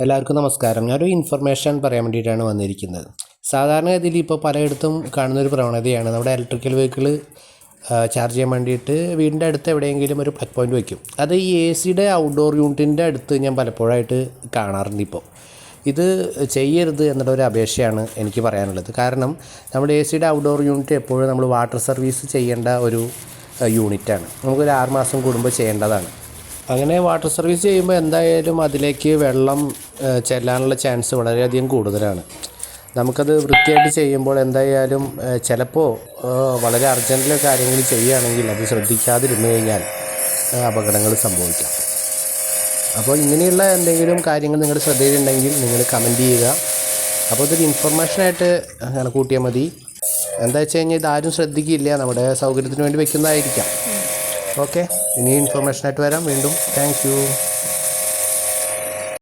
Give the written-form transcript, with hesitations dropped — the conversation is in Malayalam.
എല്ലാവർക്കും നമസ്കാരം. ഞാനൊരു ഇൻഫർമേഷൻ പറയാൻ വേണ്ടിയിട്ടാണ് വന്നിരിക്കുന്നത്. സാധാരണഗതിയിൽ ഇപ്പോൾ പലയിടത്തും കാണുന്നൊരു പ്രവണതയാണ് നമ്മുടെ ഇലക്ട്രിക്കൽ വെഹിക്കിൾ ചാർജ് ചെയ്യാൻ വേണ്ടിയിട്ട് വീടിൻ്റെ അടുത്ത് എവിടെയെങ്കിലും ഒരു പ്ലഗ് പോയിൻ്റ് വയ്ക്കും. അത് ഈ AC-യുടെ ഔട്ട്ഡോർ യൂണിറ്റിൻ്റെ അടുത്ത് ഞാൻ പലപ്പോഴായിട്ട് കാണാറുണ്ട്. ഇത് ചെയ്യരുത് എന്നുള്ളൊരു അപേക്ഷയാണ് എനിക്ക് പറയാനുള്ളത്. കാരണം നമ്മുടെ AC-യുടെ ഔട്ട്ഡോർ യൂണിറ്റ് എപ്പോഴും നമ്മൾ വാട്ടർ സർവീസ് ചെയ്യേണ്ട ഒരു യൂണിറ്റാണ്. നമുക്കൊരു 6 മാസം കൂടുമ്പോൾ ചെയ്യേണ്ടതാണ്. അങ്ങനെ വാട്ടർ സർവീസ് ചെയ്യുമ്പോൾ എന്തായാലും അതിലേക്ക് വെള്ളം ചെല്ലാനുള്ള ചാൻസ് വളരെയധികം കൂടുതലാണ്. നമുക്കത് വൃത്തിയായിട്ട് ചെയ്യുമ്പോൾ എന്തായാലും ചിലപ്പോൾ വളരെ അർജൻറ്റിലെ കാര്യങ്ങൾ ചെയ്യുകയാണെങ്കിൽ അത് ശ്രദ്ധിക്കാതിരുന്നു കഴിഞ്ഞാൽ അപകടങ്ങൾ സംഭവിക്കാം. അപ്പോൾ ഇങ്ങനെയുള്ള എന്തെങ്കിലും കാര്യങ്ങൾ നിങ്ങളുടെ ശ്രദ്ധയിലുണ്ടെങ്കിൽ നിങ്ങൾ കമൻറ്റ് ചെയ്യുക. അപ്പോൾ ഇതൊരു ഇൻഫർമേഷനായിട്ട് കൂട്ടിയാൽ മതി. എന്താ വെച്ച് കഴിഞ്ഞാൽ ഇതാരും ശ്രദ്ധിക്കില്ല, നമ്മുടെ സൗകര്യത്തിന് വേണ്ടി വെക്കുന്നതായിരിക്കാം. ഓക്കെ, ഇനി ഇൻഫർമേഷനായിട്ട് വരാം വീണ്ടും. Thank you.